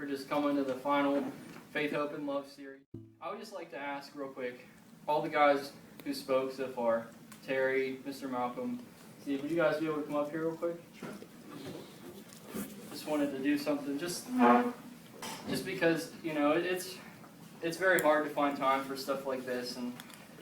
for just coming to the final Faith, Hope, and Love series. I would just like to ask real quick, all the guys who spoke so far, Terry, Mr. Malcolm, Steve, would you guys be able to come up here real quick? Sure. Just wanted to do something, just because, you know, it's very hard to find time for stuff like this, and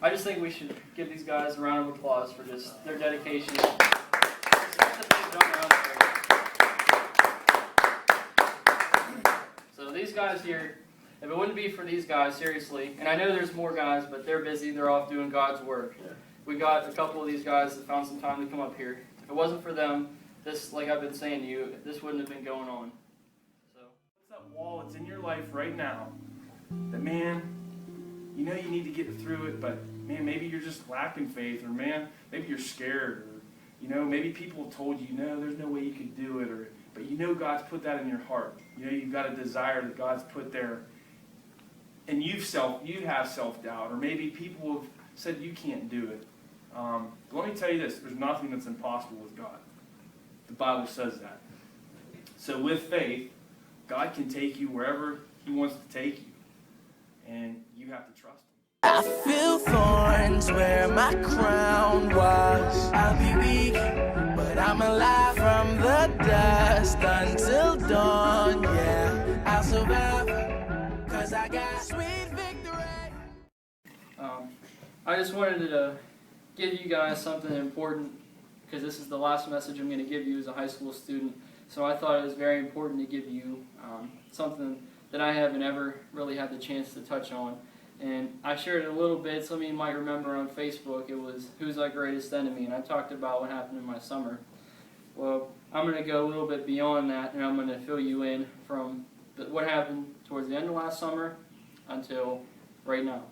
I just think we should give these guys a round of applause for just their dedication. So these guys here, if it wouldn't be for these guys, seriously, and I know there's more guys, but they're busy, they're off doing God's work. Yeah. We got a couple of these guys that found some time to come up here. If it wasn't for them, this, like I've been saying to you, this wouldn't have been going on. So, what's that wall that's in your life right now that, man, you know you need to get through it, but man, maybe you're just lacking faith, or man, maybe you're scared, or you know, maybe people told you, no, there's no way you could do it, or but you know God's put that in your heart. You know you've got a desire that God's put there, and you have self-doubt, or maybe people have said you can't do it. Let me tell you this: there's nothing that's impossible with God. The Bible says that. So with faith, God can take you wherever He wants to take you, and you have to trust Him. I feel thorns where my crown was. I'll be weak, but I'm alive from the dust until dawn. Yeah, I'll survive, 'cause I got sweet victory. I just wanted to give you guys something important, because this is the last message I'm going to give you as a high school student. So I thought it was very important to give you something that I haven't ever really had the chance to touch on. And I shared it a little bit. Some of you might remember on Facebook, it was Who's Our Greatest Enemy? And I talked about what happened in my summer. Well, I'm going to go a little bit beyond that, and I'm going to fill you in from what happened towards the end of last summer until right now.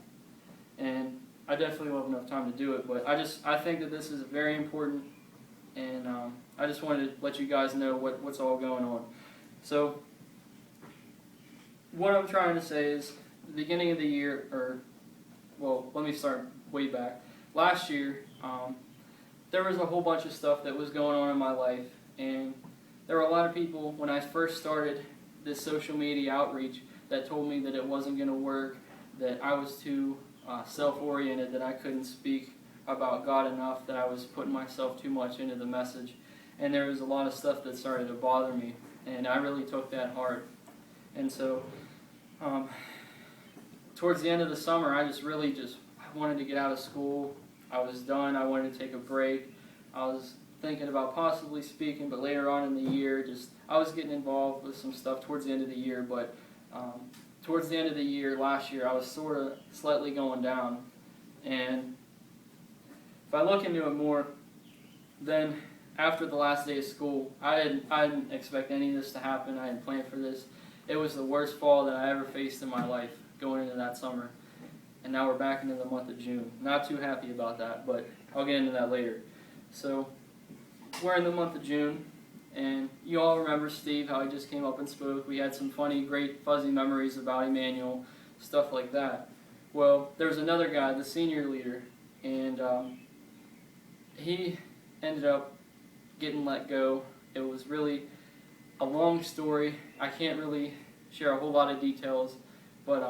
And I definitely won't have enough time to do it, but I think that this is very important, and I just wanted to let you guys know what's all going on. So, what I'm trying to say is, the beginning of the year, let me start way back. Last year, there was a whole bunch of stuff that was going on in my life, and there were a lot of people, when I first started this social media outreach, that told me that it wasn't going to work, that I was too self-oriented, that I couldn't speak about God enough, that I was putting myself too much into the message. And there was a lot of stuff that started to bother me, and I really took that hard. And so, towards the end of the summer, I wanted to get out of school. I was done. I wanted to take a break. I was thinking about possibly speaking, but later on in the year, I was getting involved with some stuff towards the end of the year, but towards the end of the year, last year, I was sort of slightly going down. And if I look into it more, then after the last day of school, I didn't expect any of this to happen. I didn't plan for this. It was the worst fall that I ever faced in my life going into that summer. And now we're back into the month of June. Not too happy about that, but I'll get into that later. So we're in the month of June. And you all remember Steve, how he just came up and spoke. We had some funny, great, fuzzy memories about Emmanuel, stuff like that. Well, there was another guy, the senior leader, and he ended up getting let go. It was really a long story. I can't really share a whole lot of details, but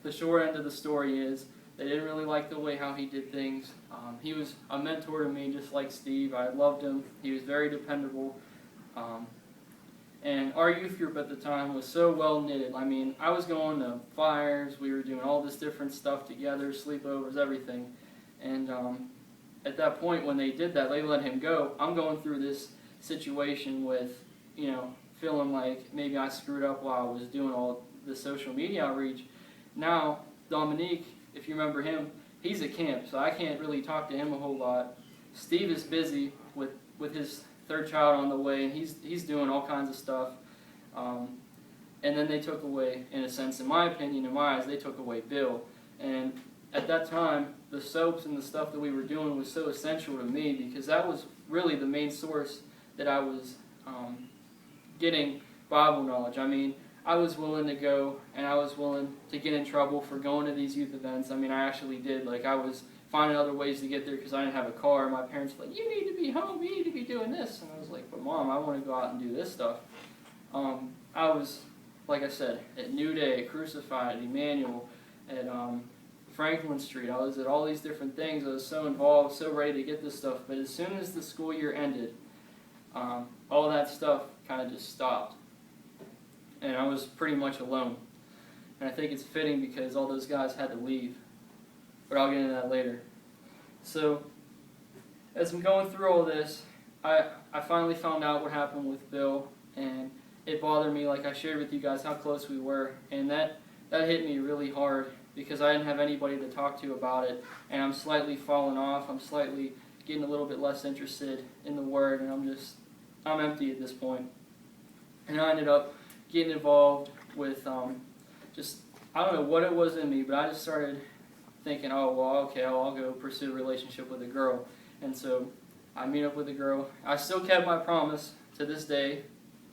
the short end of the story is they didn't really like the way how he did things. He was a mentor to me, just like Steve. I loved him. He was very dependable. And our youth group at the time was so well knitted. I mean, I was going to fires, we were doing all this different stuff together, sleepovers, everything. And at that point when they did that, they let him go. I'm going through this situation with, feeling like maybe I screwed up while I was doing all the social media outreach. Now, Dominique, if you remember him, he's at camp, so I can't really talk to him a whole lot. Steve is busy with his third child on the way, and he's doing all kinds of stuff. And then they took away, in a sense, in my opinion, in my eyes, they took away Bill. And at that time, the soaps and the stuff that we were doing was so essential to me, because that was really the main source that I was getting Bible knowledge. I mean, I was willing to go, and I was willing to get in trouble for going to these youth events. I mean, I actually did. Like, I was finding other ways to get there because I didn't have a car. My parents were like, you need to be home, you need to be doing this. And I was like, but Mom, I want to go out and do this stuff. I was like I said, at New Day, at Crucified, at Emmanuel, at Franklin Street. I was at all these different things. I was so involved, so ready to get this stuff. But as soon as the school year ended, all that stuff kind of just stopped. And I was pretty much alone. And I think it's fitting because all those guys had to leave. But I'll get into that later. So, as I'm going through all this, I finally found out what happened with Bill, and it bothered me, like I shared with you guys, how close we were. And that hit me really hard because I didn't have anybody to talk to about it. And I'm slightly falling off. I'm slightly getting a little bit less interested in the Word, and I'm empty at this point. And I ended up getting involved with I don't know what it was in me, but I just started thinking, oh, well, okay, I'll go pursue a relationship with a girl. And so I meet up with a girl. I still kept my promise to this day.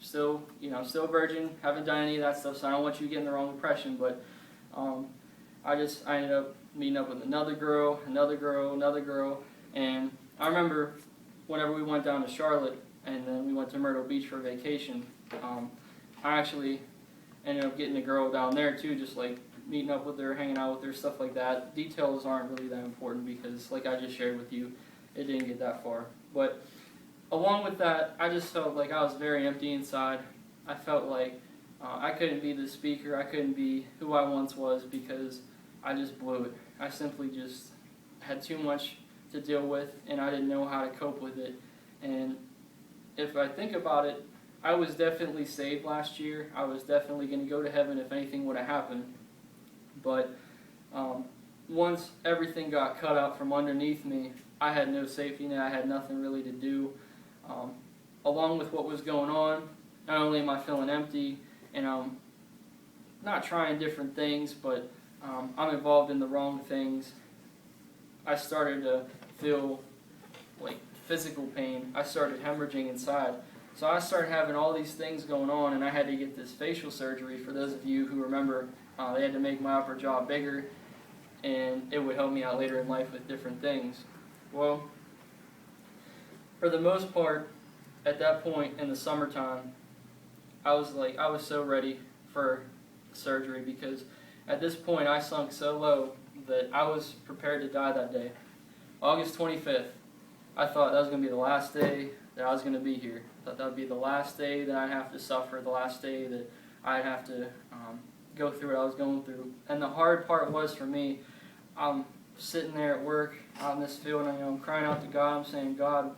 Still a virgin, haven't done any of that stuff, so I don't want you getting the wrong impression, but I ended up meeting up with another girl, and I remember whenever we went down to Charlotte, and then we went to Myrtle Beach for vacation, I actually ended up getting a girl down there too, just like meeting up with her, hanging out with her, stuff like that. Details aren't really that important because, like I just shared with you, it didn't get that far. But along with that, I just felt like I was very empty inside. I felt like I couldn't be the speaker. I couldn't be who I once was because I just blew it. I simply just had too much to deal with, and I didn't know how to cope with it. And if I think about it, I was definitely saved last year. I was definitely going to go to heaven if anything would have happened. But once everything got cut out from underneath me, I had no safety net. I had nothing really to do. Along with what was going on, not only am I feeling empty and I'm not trying different things, but I'm involved in the wrong things. I started to feel like physical pain. I started hemorrhaging inside. So I started having all these things going on, and I had to get this facial surgery. For those of you who remember, they had to make my upper jaw bigger, and it would help me out later in life with different things. Well, for the most part, at that point in the summertime, I was so ready for surgery because at this point I sunk so low that I was prepared to die that day. August 25th, I thought that was going to be the last day that I was going to be here. I thought that would be the last day that I'd have to suffer, the last day that I'd have to go through what I was going through. And the hard part was for me, I'm sitting there at work out in this field and I'm crying out to God. I'm saying, God,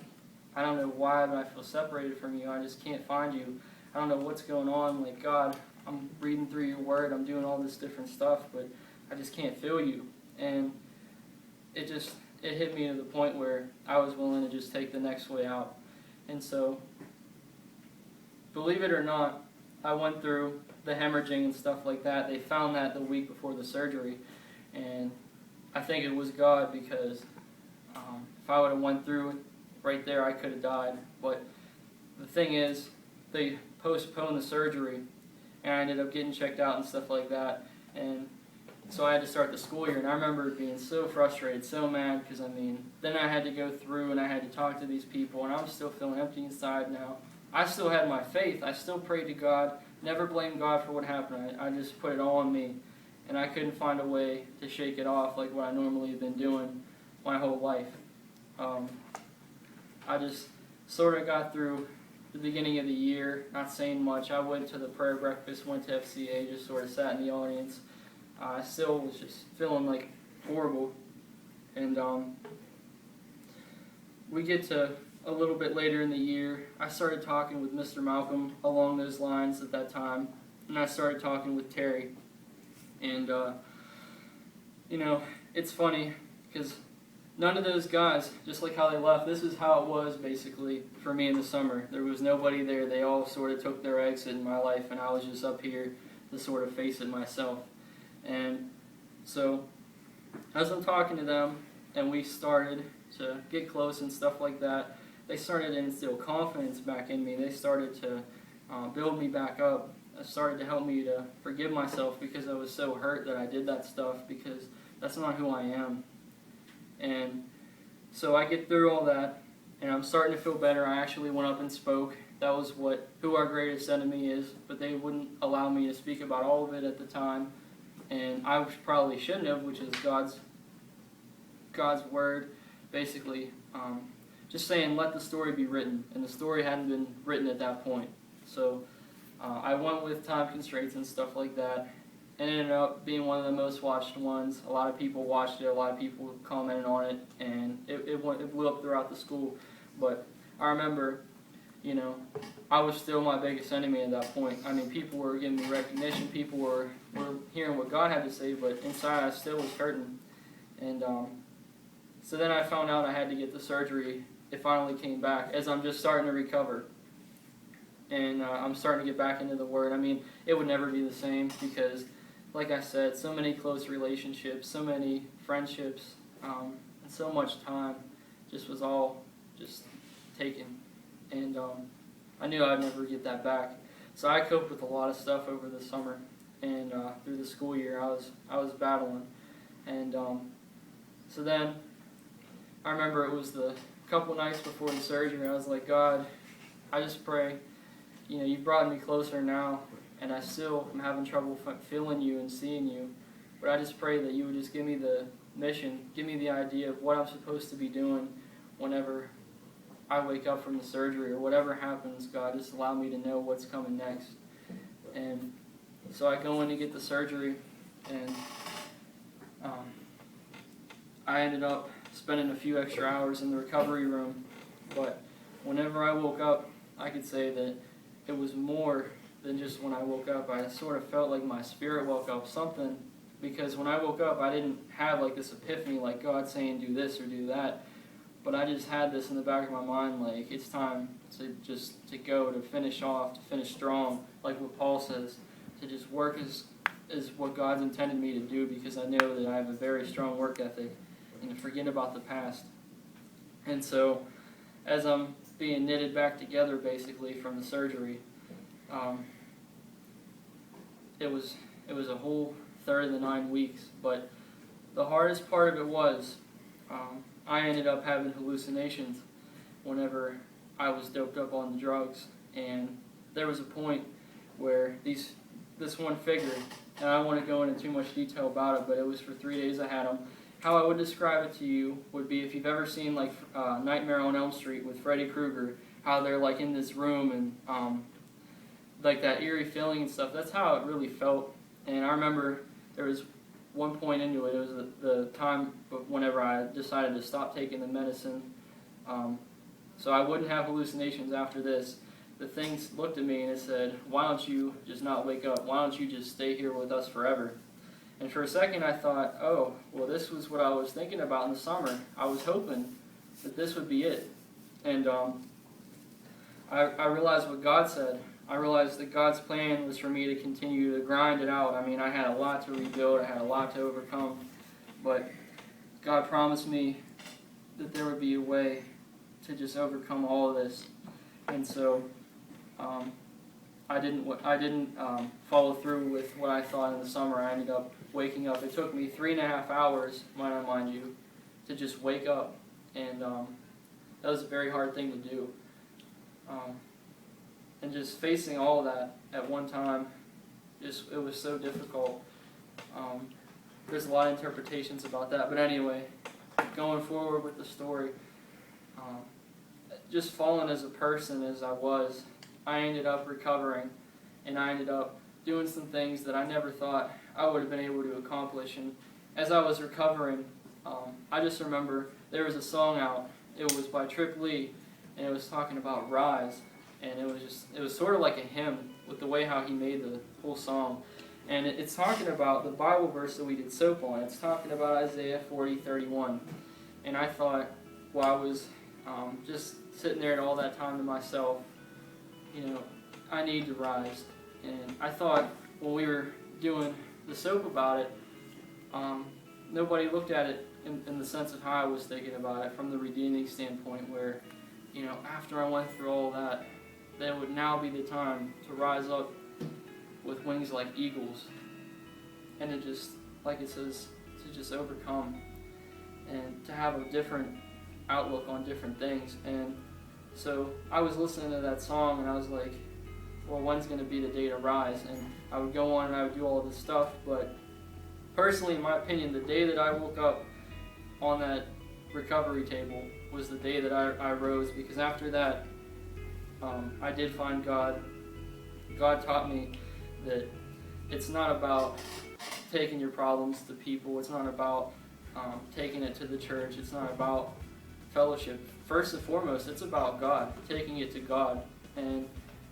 I don't know why, but I feel separated from you. I just can't find you. I don't know what's going on. Like, God, I'm reading through your word. I'm doing all this different stuff, but I just can't feel you. And it hit me to the point where I was willing to just take the next way out. And so, believe it or not, I went through the hemorrhaging and stuff like that. They found that the week before the surgery, and I think it was God because if I would have went through it right there, I could have died. But the thing is, they postponed the surgery, and I ended up getting checked out and stuff like that. And so I had to start the school year, and I remember being so frustrated, so mad, because then I had to go through and I had to talk to these people, and I'm still feeling empty inside now. I still had my faith. I still prayed to God, never blamed God for what happened. I just put it all on me, and I couldn't find a way to shake it off like what I normally have been doing my whole life. I just sort of got through the beginning of the year, not saying much. I went to the prayer breakfast, went to FCA, just sort of sat in the audience. I still was just feeling like horrible, and we get to a little bit later in the year. I started talking with Mr. Malcolm along those lines at that time, and I started talking with Terry, and it's funny because none of those guys, just like how they left, this is how it was basically for me in the summer. There was nobody there. They all sort of took their exit in my life, and I was just up here to sort of face it myself. And so, as I'm talking to them, and we started to get close and stuff like that, they started to instill confidence back in me. They started to build me back up. It started to help me to forgive myself because I was so hurt that I did that stuff, because that's not who I am. And so I get through all that, and I'm starting to feel better. I actually went up and spoke that was who our greatest enemy is, but they wouldn't allow me to speak about all of it at the time, and I probably shouldn't have, which is God's word, basically just saying let the story be written, and the story hadn't been written at that point. So I went with time constraints and stuff like that, and it ended up being one of the most watched ones. A lot of people watched it, a lot of people commented on it, and it blew up throughout the school. But I remember, I was still my biggest enemy at that point. I mean, people were giving me recognition, people were hearing what God had to say, but inside I still was hurting. And so then I found out I had to get the surgery. It finally came back as I'm just starting to recover. And I'm starting to get back into the Word. I mean, it would never be the same because, like I said, so many close relationships, so many friendships, and so much time just was all just taken. And I knew I'd never get that back. So I coped with a lot of stuff over the summer, and through the school year I was battling. And so then I remember it was the couple nights before the surgery, I was like, God, I just pray, you've brought me closer now, and I still am having trouble feeling you and seeing you, but I just pray that you would just give me the mission, give me the idea of what I'm supposed to be doing whenever I wake up from the surgery, or whatever happens. God, just allow me to know what's coming next. And so I go in to get the surgery, and I ended up spending a few extra hours in the recovery room, but whenever I woke up, I could say that it was more than just when I woke up. I sort of felt like my spirit woke up, something, because when I woke up, I didn't have like this epiphany, like God saying do this or do that, but I just had this in the back of my mind, like it's time to go, to finish off, to finish strong, like what Paul says, to just work is what God's intended me to do, because I know that I have a very strong work ethic, and to forget about the past. And so, as I'm being knitted back together, basically, from the surgery, it was a whole third of the 9 weeks, but the hardest part of it was, I ended up having hallucinations whenever I was doped up on the drugs, and there was a point where this one figure, and I don't want to go into too much detail about it, but it was for 3 days I had him. How I would describe it to you would be if you've ever seen like Nightmare on Elm Street with Freddy Krueger, how they're like in this room and like that eerie feeling and stuff. That's how it really felt. And I remember there was one point into it. It was the time whenever I decided to stop taking the medicine, so I wouldn't have hallucinations after this. The things looked at me and it said, "Why don't you just not wake up? Why don't you just stay here with us forever?" And for a second I thought, oh, well, this was what I was thinking about in the summer. I was hoping that this would be it. And I realized what God said. I realized that God's plan was for me to continue to grind it out. I mean, I had a lot to rebuild. I had a lot to overcome. But God promised me that there would be a way to just overcome all of this. And so I didn't follow through with what I thought in the summer. I ended up waking up. It took me 3.5 hours, might I mind you, to just wake up, and that was a very hard thing to do. And just facing all of that at one time, it was so difficult. There's a lot of interpretations about that, but anyway, going forward with the story, just falling as a person as I was, I ended up recovering, and I ended up doing some things that I never thought I would have been able to accomplish. And as I was recovering, I just remember there was a song out. It was by Trip Lee, and it was talking about rise, and it was sort of like a hymn with the way how he made the whole song. And it's talking about the Bible verse that we did soap on. It's talking about Isaiah 40:31. And I thought, while I was just sitting there all that time to myself, I need to rise. And I thought when we were doing the soap about it, nobody looked at it in the sense of how I was thinking about it from the redeeming standpoint, where, after I went through all that, there would now be the time to rise up with wings like eagles, and to just, like it says, to just overcome, and to have a different outlook on different things. And So I was listening to that song and I was like, well, when's going to be the day to rise? And I would go on and I would do all this stuff, but personally, in my opinion, the day that I woke up on that recovery table was the day that I rose, because after that, I did find God. God taught me that it's not about taking your problems to people. It's not about taking it to the church. It's not about fellowship. First and foremost, it's about God, taking it to God. And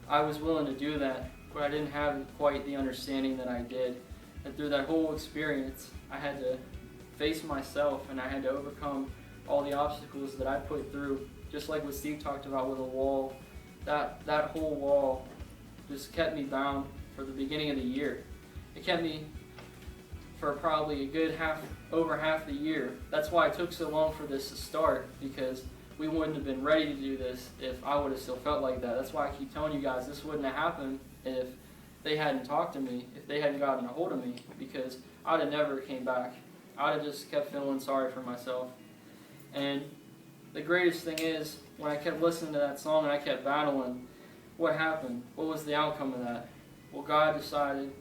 I was willing to do that, but I didn't have quite the understanding that I did. And through that whole experience, I had to face myself, and I had to overcome all the obstacles that I put through. Just like what Steve talked about with a wall, that whole wall just kept me bound for the beginning of the year. It kept me for probably a good over half the year. That's why it took so long for this to start, because we wouldn't have been ready to do this if I would have still felt like that. That's why I keep telling you guys this wouldn't have happened if they hadn't talked to me, if they hadn't gotten a hold of me, because I'd have never came back. I'd have just kept feeling sorry for myself. And the greatest thing is, when I kept listening to that song and I kept battling, what happened? What was the outcome of that? Well, God decided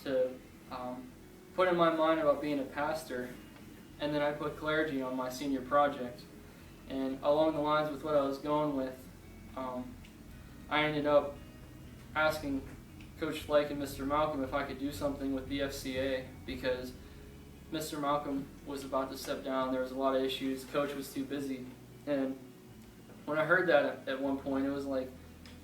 to put in my mind about being a pastor, and then I put clergy on my senior project. And along the lines with what I was going with, I ended up asking Coach Flake and Mr. Malcolm if I could do something with the FCA, because Mr. Malcolm was about to step down. There was a lot of issues. Coach was too busy. And when I heard that at one point, it was like,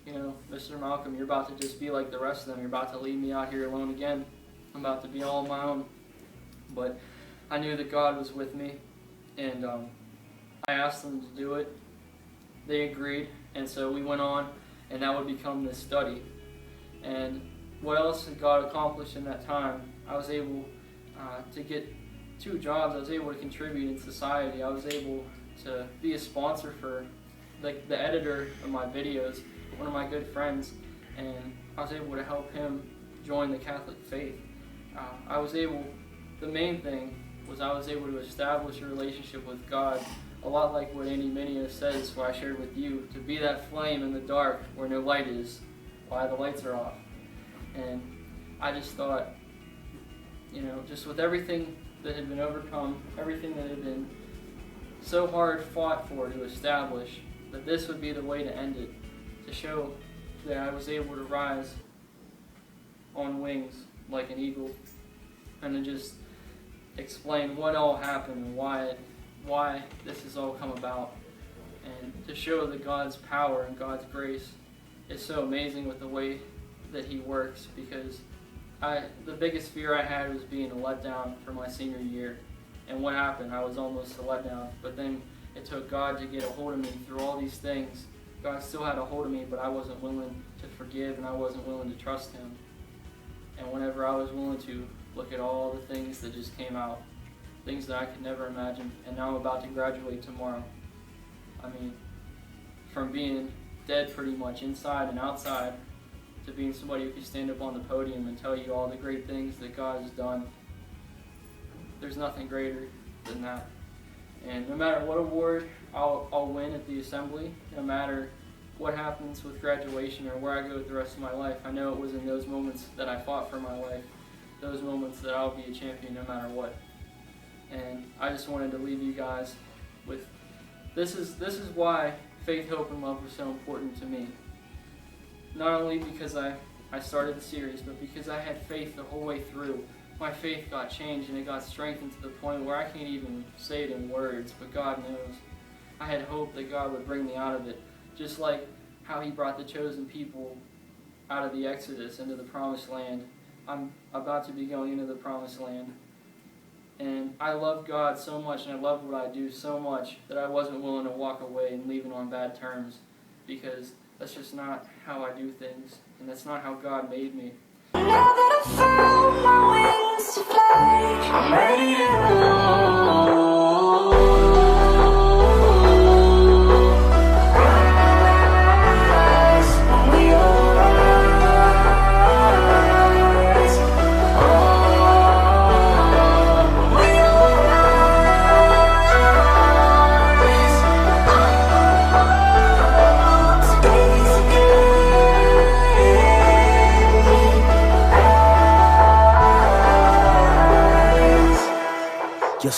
Mr. Malcolm, you're about to just be like the rest of them. You're about to leave me out here alone again. I'm about to be all on my own. But I knew that God was with me, and I asked them to do it. They agreed, and so we went on, and that would become this study. And what else had God accomplished in that time? I was able to get 2 jobs. I was able to contribute in society. I was able to be a sponsor for the editor of my videos, one of my good friends, and I was able to help him join the Catholic faith. The main thing was I was able to establish a relationship with God, a lot like what Andy Mineo says, what I shared with you, to be that flame in the dark where no light is, while the lights are off. And I just thought, just with everything that had been overcome, everything that had been so hard fought for to establish, that this would be the way to end it, to show that I was able to rise on wings like an eagle, and to just explain what all happened and why this has all come about, and to show that God's power and God's grace is so amazing with the way that He works, because the biggest fear I had was being a letdown for my senior year. And what happened? I was almost a letdown, but then it took God to get a hold of me through all these things. God still had a hold of me, but I wasn't willing to forgive, and I wasn't willing to trust Him. And whenever I was willing to, look at all the things that just came out, things that I could never imagine. And now I'm about to graduate tomorrow. I mean, from being dead pretty much inside and outside, to being somebody who can stand up on the podium and tell you all the great things that God has done. There's nothing greater than that. And no matter what award I'll win at the assembly, no matter what happens with graduation or where I go with the rest of my life, I know it was in those moments that I fought for my life, those moments that I'll be a champion no matter what. And I just wanted to leave you guys with, this is why faith, hope, and love was so important to me. Not only because I started the series, but because I had faith the whole way through. My faith got changed, and it got strengthened to the point where I can't even say it in words, but God knows. I had hope that God would bring me out of it, just like how He brought the chosen people out of the Exodus into the Promised Land. I'm about to be going into the Promised Land. And I love God so much, and I love what I do so much, that I wasn't willing to walk away and leave it on bad terms, because that's just not how I do things, and that's not how God made me. Now that I found my wings to fly, I'm ready to go. You're